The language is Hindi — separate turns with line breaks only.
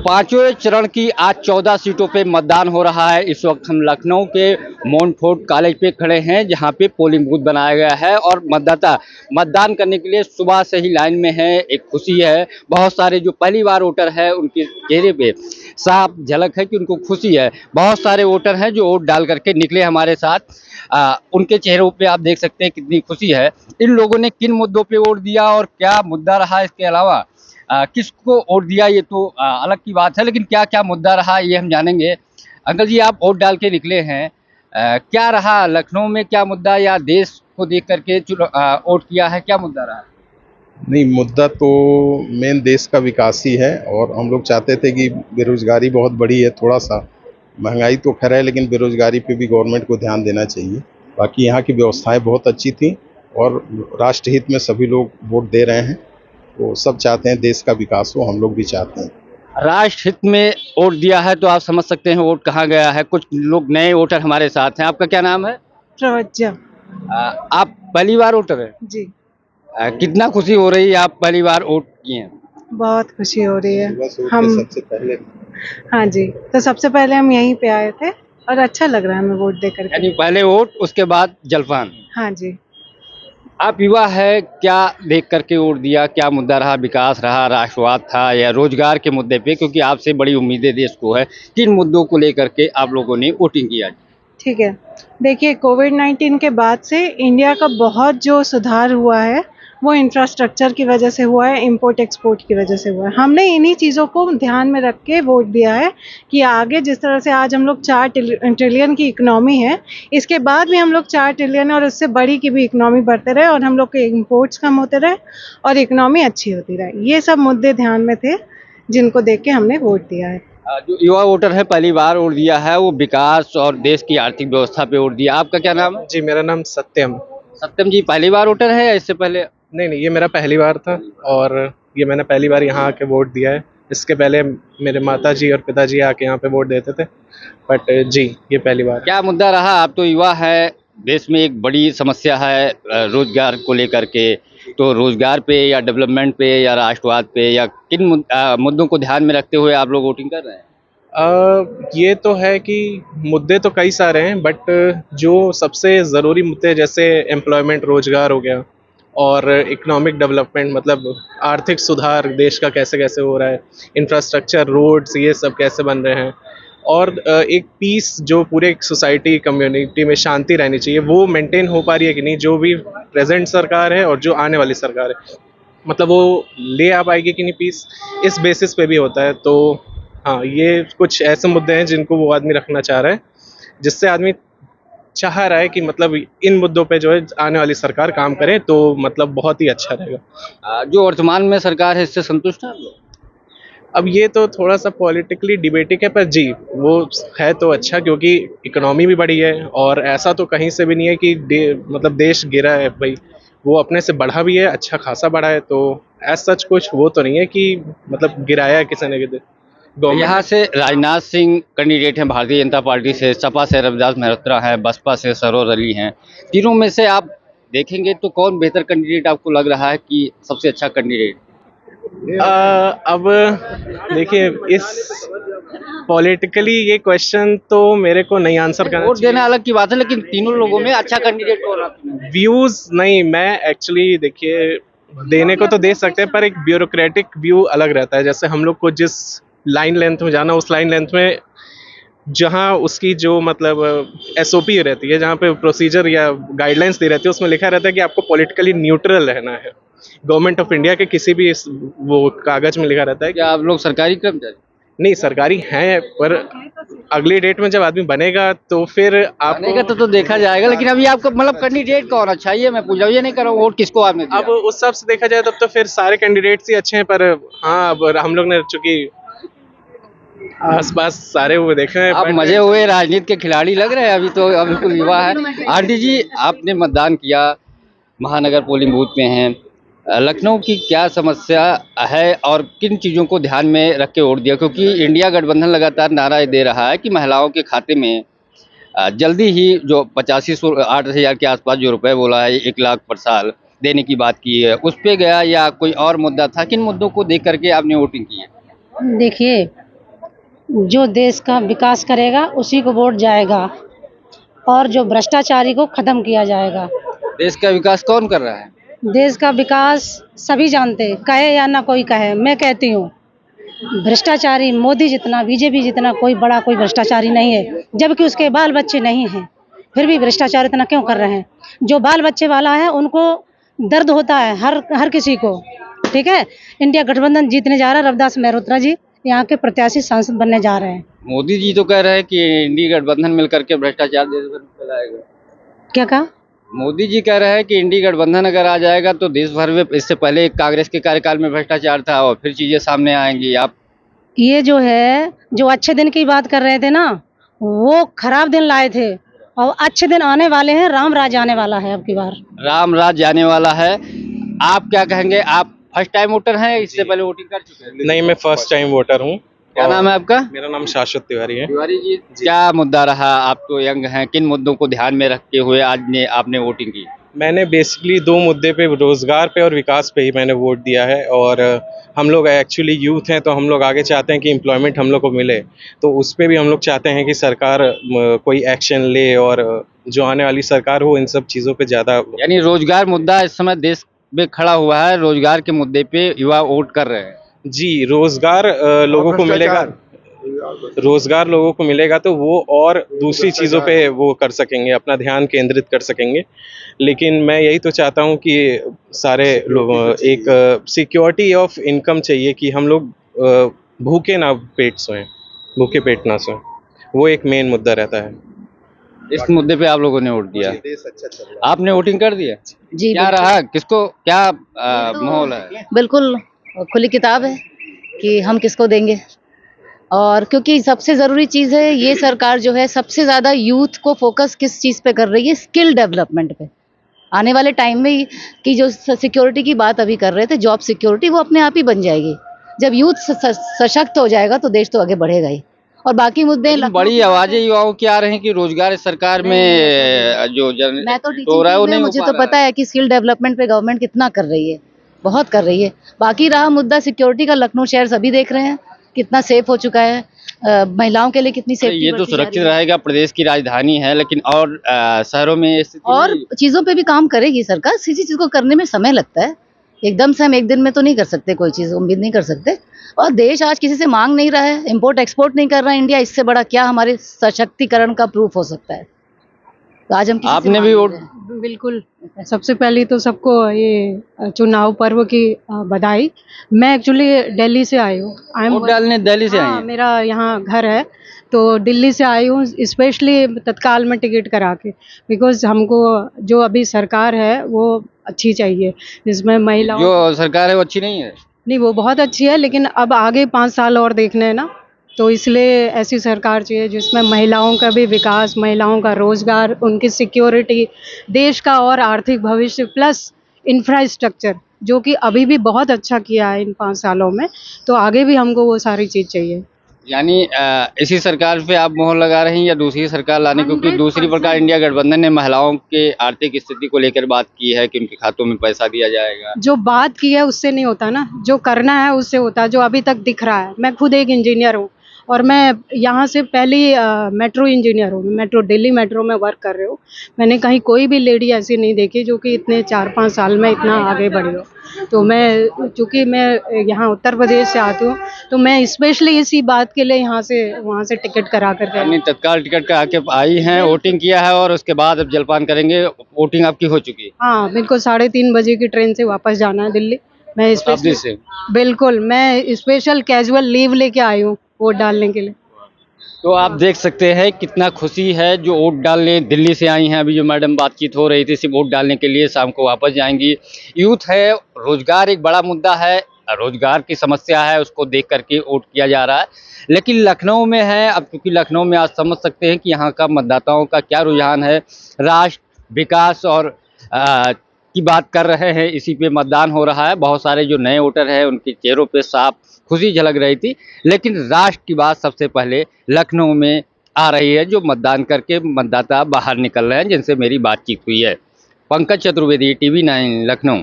पांचवें चरण की आज 14 सीटों पे मतदान हो रहा है। इस वक्त हम लखनऊ के मोनफोर्ट कॉलेज पे खड़े हैं, जहां पे पोलिंग बूथ बनाया गया है और मतदाता मतदान करने के लिए सुबह से ही लाइन में है। एक खुशी है, बहुत सारे जो पहली बार वोटर है उनके चेहरे पे साफ झलक है कि उनको खुशी है। बहुत सारे वोटर हैं जो वोट डाल करके निकले हमारे साथ। उनके चेहरों पे आप देख सकते हैं कितनी खुशी है। इन लोगों ने किन मुद्दों पे वोट दिया और क्या मुद्दा रहा, इसके अलावा किसको वोट दिया ये तो अलग की बात है, लेकिन क्या क्या मुद्दा रहा ये हम जानेंगे। अंकल जी, आप वोट डाल के निकले हैं, क्या रहा लखनऊ में, क्या मुद्दा या देश को देख करके वोट किया है, क्या मुद्दा रहा?
नहीं, मुद्दा तो मेन देश का विकास ही है। और हम लोग चाहते थे कि बेरोजगारी बहुत बड़ी है, थोड़ा सा महंगाई तो खैर है, लेकिन बेरोजगारी पे भी गवर्नमेंट को ध्यान देना चाहिए। बाकी यहाँ की व्यवस्थाएं बहुत अच्छी थी और राष्ट्रहित में सभी लोग वोट दे रहे हैं। तो सब चाहते हैं देश का विकास हो, हम लोग भी चाहते हैं।
राष्ट्र हित में वोट दिया है तो आप समझ सकते हैं वोट कहाँ गया है। कुछ लोग नए वोटर हमारे साथ हैं। आपका क्या नाम है?
प्रवज्जा।
आप पहली बार वोटर हैं?
जी,
कितना खुशी हो रही है आप पहली बार वोट किए हैं?
बहुत खुशी हो रही है।
सुबह से उठ के
हम
सबसे पहले
हाँ जी, तो सबसे पहले हम यहीं पे आए थे और अच्छा लग रहा है हमें वोट दे करके।
यानी पहले वोट उसके बाद जलपान।
हाँ जी।
आप युवा है, क्या देख करके वोट दिया, क्या मुद्दा रहा? विकास रहा, राष्ट्रवाद था या रोजगार के मुद्दे पे? क्योंकि आपसे बड़ी उम्मीदें देश को है। किन मुद्दों को लेकर के आप लोगों ने वोटिंग किया?
ठीक है, देखिए कोविड-19 के बाद से इंडिया का बहुत जो सुधार हुआ है वो इंफ्रास्ट्रक्चर की वजह से हुआ है, इंपोर्ट एक्सपोर्ट की वजह से हुआ है। हमने इन्हीं चीज़ों को ध्यान में रख के वोट दिया है कि आगे जिस तरह से आज हम लोग 4 ट्रिलियन की इकोनॉमी है, इसके बाद भी हम लोग 4 ट्रिलियन और उससे बड़ी की भी इकोनॉमी बढ़ते रहे और हम लोग के इंपोर्ट्स कम होते रहे और इकोनॉमी अच्छी होती रहे। ये सब मुद्दे ध्यान में थे जिनको देख के हमने वोट दिया है।
जो युवा वोटर है पहली बार वोट दिया है, वो विकास और देश की आर्थिक व्यवस्था पे वोट दिया। आपका क्या नाम है?
जी, मेरा नाम सत्यम।
सत्यम जी, पहली बार वोटर है या इससे पहले?
नहीं, नहीं, ये मेरा पहली बार था और ये मैंने पहली बार यहाँ आके वोट दिया है। इसके पहले मेरे माताजी और पिताजी आके यहाँ पे वोट देते थे, बट जी, ये पहली बार है।
क्या मुद्दा रहा? आप तो युवा है, देश में एक बड़ी समस्या है रोजगार को लेकर के। तो रोजगार पे या डेवलपमेंट पे या राष्ट्रवाद पे या किन मुद्दों को ध्यान में रखते हुए आप लोग वोटिंग कर रहे हैं?
ये तो है कि मुद्दे तो कई सारे हैं, बट जो सबसे ज़रूरी मुद्दे जैसे एम्प्लॉयमेंट, रोजगार हो गया और इकोनॉमिक डेवलपमेंट, मतलब आर्थिक सुधार देश का कैसे कैसे हो रहा है, इंफ्रास्ट्रक्चर, रोड्स, ये सब कैसे बन रहे हैं और एक पीस जो पूरे सोसाइटी कम्युनिटी में शांति रहनी चाहिए, वो मेंटेन हो पा रही है कि नहीं, जो भी प्रेजेंट सरकार है और जो आने वाली सरकार है, मतलब वो ले आ पाएगी कि नहीं पीस, इस बेसिस पे भी होता है। तो हाँ, ये कुछ ऐसे मुद्दे हैं जिनको वो आदमी रखना चाह रहा है, जिससे आदमी चाह रहा है कि मतलब इन मुद्दों पे जो है आने वाली सरकार काम करे, तो मतलब बहुत ही अच्छा रहेगा।
जो वर्तमान में सरकार है इससे संतुष्ट हैं आप लोग?
अब ये तो थोड़ा सा पॉलिटिकली डिबेटिक है, पर जी वो है तो अच्छा, क्योंकि इकोनॉमी भी बढ़ी है और ऐसा तो कहीं से भी नहीं है कि मतलब देश गिरा है भाई, वो अपने से बढ़ा भी है, अच्छा खासा बढ़ा है। तो एज सच कुछ वो तो नहीं है कि मतलब गिराया है किसी ने गवर्नमेंट।
यहाँ से राजनाथ सिंह कैंडिडेट हैं भारतीय जनता पार्टी से, सपा से रविदास मेहरोत्रा हैं, बसपा से सरोज अली हैं। तीनों में से आप देखेंगे तो कौन बेहतर कैंडिडेट आपको लग रहा है कि सबसे अच्छा कैंडिडेट?
अब देखिए, इस पॉलिटिकली ये क्वेश्चन तो मेरे को नहीं आंसर करना
वोट
चाहिए।
देना अलग की बात है, लेकिन तीनों लोगों में अच्छा कैंडिडेट कौन आपको?
व्यूज नहीं, मैं एक्चुअली देखिए देने को तो दे सकते हैं, पर एक ब्यूरोक्रेटिक व्यू अलग रहता है। जैसे हम लोग को जिस लाइन लेंथ में जाना, उस लाइन लेंथ में जहाँ उसकी जो मतलब एसओपी रहती है, जहाँ पे प्रोसीजर या गाइडलाइंस दी रहती है, उसमें लिखा रहता है कि आपको पॉलिटिकली न्यूट्रल रहना है। गवर्नमेंट ऑफ इंडिया के किसी भी वो कागज में लिखा रहता है कि
क्या आप लोग सरकारी कर्मचारी?
नहीं, सरकारी हैं, पर अगली डेट में जब आदमी बनेगा तो फिर आपको
बनेगा तो देखा जाएगा, लेकिन अभी आपको मतलब कैंडिडेट कौन अच्छा है ये मैं पूछ रहा हूँ, ये नहीं कर रहा हूँ वोट किसको आपने दिया?
अब उस हिसाब से देखा जाए तब तो फिर सारे कैंडिडेट्स ही अच्छे हैं, पर हाँ, अब हम लोग ने चूंकि आसपास सारे वो देखे हैं।
आप मजे हुए राजनीति के खिलाड़ी लग रहे हैं अभी तो, अभी बिल्कुल युवा है। आरती जी, आपने मतदान किया, महानगर पोलिंग बूथ में हैं, लखनऊ की क्या समस्या है और किन चीज़ों को ध्यान में रख के वोट दिया? क्योंकि इंडिया गठबंधन लगातार नारा ये दे रहा है कि महिलाओं के खाते में जल्दी ही जो 85-8 हज़ार के आसपास जो रुपए बोला है, 1 लाख पर साल देने की बात की है, उस पे गया या कोई और मुद्दा था? किन मुद्दों को देख करके आपने वोटिंग की है?
देखिए, जो देश का विकास करेगा उसी को वोट जाएगा, और जो भ्रष्टाचारी को खत्म किया जाएगा।
देश का विकास कौन कर रहा है?
देश का विकास सभी जानते हैं, कहे या ना कोई कहे, मैं कहती हूँ भ्रष्टाचारी मोदी जितना, बीजेपी जितना कोई बड़ा कोई भ्रष्टाचारी नहीं है, जबकि उसके बाल बच्चे नहीं हैं, फिर भी भ्रष्टाचार इतना क्यों कर रहे हैं? जो बाल बच्चे वाला है उनको दर्द होता है, हर किसी को। ठीक है, इंडिया गठबंधन जीतने जा रहा है, रविदास मेहरोत्रा जी यहाँ के प्रत्याशी सांसद बनने जा रहे हैं।
मोदी जी तो कह रहे हैं कि इंडी गठबंधन मिलकर के भ्रष्टाचार देश भर में फैलाएगा।
क्या कहा?
मोदी जी कह रहे हैं कि इंडी गठबंधन अगर आ जाएगा तो देश भर में, इससे पहले कांग्रेस के कार्यकाल में भ्रष्टाचार था और फिर चीजें सामने आएंगी। आप
ये जो है, जो अच्छे दिन की बात कर रहे थे ना, वो खराब दिन लाए थे, और अच्छे दिन आने वाले हैं, राम राज आने वाला है अब की बार।
राम राज जाने वाला है। आप क्या कहेंगे? आप फर्स्ट टाइम वोटर हैं, इससे पहले वोटिंग कर चुके हैं?
नहीं, मैं फर्स्ट टाइम वोटर हूँ।
क्या नाम है आपका?
मेरा नाम शाश्वत तिवारी है।
तिवारी जी, क्या मुद्दा रहा? आप तो यंग हैं, किन मुद्दों को ध्यान में रखते हुए आज आपने वोटिंग की?
मैंने बेसिकली 2 मुद्दे पे, रोजगार पे और विकास पे ही मैंने वोट दिया है। और हम लोग एक्चुअली यूथ हैं, तो हम लोग आगे चाहते हैं कि एम्प्लॉयमेंट हम लोग को मिले, तो उस पे भी हम लोग चाहते हैं कि सरकार कोई एक्शन ले, और जो आने वाली सरकार हो इन सब चीज़ों पे ज़्यादा।
यानी रोजगार मुद्दा इस समय देश में खड़ा हुआ है, रोजगार के मुद्दे पे युवा वोट कर रहे हैं।
जी, रोजगार लोगों को मिलेगा, रोजगार लोगों को मिलेगा तो वो और दूसरी चीज़ों पे वो कर सकेंगे, अपना ध्यान केंद्रित कर सकेंगे। लेकिन मैं यही तो चाहता हूँ कि सारे लोग एक सिक्योरिटी ऑफ इनकम चाहिए, कि हम लोग भूखे भूखे पेट ना सोएं। वो एक मेन मुद्दा रहता है।
इस मुद्दे पे आप लोगों ने वोट दिया,
देश अच्छा चल रहा
आपने वोटिंग कर दिया?
जी
क्या रहा, किसको क्या माहौल है?
बिल्कुल खुली किताब है कि हम किसको देंगे, और क्योंकि सबसे ज़रूरी चीज़ है, ये सरकार जो है सबसे ज़्यादा यूथ को फोकस किस चीज़ पे कर रही है? स्किल डेवलपमेंट पे। आने वाले टाइम में कि जो सिक्योरिटी की बात अभी कर रहे थे, जॉब सिक्योरिटी, वो अपने आप ही बन जाएगी। जब यूथ सशक्त हो जाएगा तो देश तो आगे बढ़ेगा ही। और बाकी मुद्दे
लेकिन बड़ी आवाजें युवाओं की आ रही हैं कि रोजगार इस सरकार में जो जन
मैं तो
हो
टीचिंग
रहा है वो
फील्ड में,
नहीं हो
मुझे
पा
तो
रहा
पता है कि स्किल डेवलपमेंट पे गवर्नमेंट कितना कर रही है, बहुत कर रही है। बाकी रहा मुद्दा सिक्योरिटी का, लखनऊ शहर सभी देख रहे हैं कितना सेफ हो चुका है, महिलाओं के लिए कितनी
अरे
सेफ्टी
ये तो
बढ़ती जा रही
सुरक्षित
है।
रहेगा, प्रदेश की राजधानी है, लेकिन और शहरों में ये स्थिति
और
नहीं।
चीज़ों पे भी काम करेगी सरकार। किसी चीज़ को करने में समय लगता है, एकदम से हम एक दिन में तो नहीं कर सकते, कोई चीज़ उम्मीद नहीं कर सकते। और देश आज किसी से मांग नहीं रहा है, इम्पोर्ट एक्सपोर्ट नहीं कर रहा है इंडिया, इससे बड़ा क्या हमारे सशक्तिकरण का प्रूफ हो सकता है? तो आज हम किसी से
आपने
मांग
भी
नहीं
वोट
रहे हैं।
बिल्कुल। सबसे पहले तो सबको ये चुनाव पर्व की बधाई। मैं एक्चुअली दिल्ली से आई हूँ।
वोट डालने दिल्ली से आई
हाँ,
हैं?
मेरा यहाँ घर है, तो दिल्ली से आई हूँ स्पेशली तत्काल में टिकट करा के, बिकॉज हमको जो अभी सरकार है वो अच्छी चाहिए, जिसमें महिलाओं
जो सरकार है वो अच्छी नहीं है?
नहीं, वो बहुत अच्छी है, लेकिन अब आगे 5 साल और देखने हैं ना, तो इसलिए ऐसी सरकार चाहिए जिसमें महिलाओं का भी विकास, महिलाओं का रोजगार, उनकी सिक्योरिटी, देश का और आर्थिक भविष्य, प्लस इंफ्रास्ट्रक्चर, जो कि अभी भी बहुत अच्छा किया है इन 5 सालों में, तो आगे भी हमको वो सारी चीज़ चाहिए।
यानी इसी सरकार पे आप मोहर लगा रही हैं या दूसरी सरकार लाने? क्योंकि दूसरी प्रकार इंडिया गठबंधन ने महिलाओं के आर्थिक स्थिति को लेकर बात की है कि उनके खातों में पैसा दिया जाएगा।
जो बात की है उससे नहीं होता ना, जो करना है उससे होता है, जो अभी तक दिख रहा है। मैं खुद एक इंजीनियर हूँ, और मैं यहाँ से पहली मेट्रो इंजीनियर हूँ, मेट्रो दिल्ली मेट्रो में वर्क कर रही हूँ। मैंने कहीं कोई भी लेडी ऐसी नहीं देखी जो कि इतने 4-5 साल में इतना आगे बढ़ी हो। तो मैं, चूँकि मैं यहाँ उत्तर प्रदेश से आती हूँ, तो मैं स्पेशली इसी बात के लिए यहाँ से वहाँ से टिकट करा कर
यानी तत्काल टिकट का आके आई हैं, वोटिंग किया है और उसके बाद अब जलपान करेंगे। वोटिंग आपकी हो चुकी है?
हाँ, मेरे को 3:30 बजे की ट्रेन से वापस जाना है दिल्ली। मैं
शताब्दी से?
बिल्कुल, मैं स्पेशल कैजुअल लीव लेके आई हूँ वोट डालने के लिए।
तो आप देख सकते हैं कितना खुशी है, जो वोट डालने दिल्ली से आई हैं। अभी जो मैडम बातचीत हो रही थी, सिर्फ वोट डालने के लिए, शाम को वापस जाएंगी। यूथ है, रोजगार एक बड़ा मुद्दा है, रोजगार की समस्या है, उसको देख करके वोट किया जा रहा है। लेकिन लखनऊ में है, अब क्योंकि लखनऊ में आज समझ सकते हैं कि यहाँ का मतदाताओं का क्या रुझान है। राष्ट्र विकास और की बात कर रहे हैं, इसी पे मतदान हो रहा है। बहुत सारे जो नए वोटर हैं उनके चेहरों पे साफ खुशी झलक रही थी, लेकिन राष्ट्र की बात सबसे पहले लखनऊ में आ रही है, जो मतदान करके मतदाता बाहर निकल रहे हैं, जिनसे मेरी बातचीत हुई है। पंकज चतुर्वेदी, TV9 लखनऊ।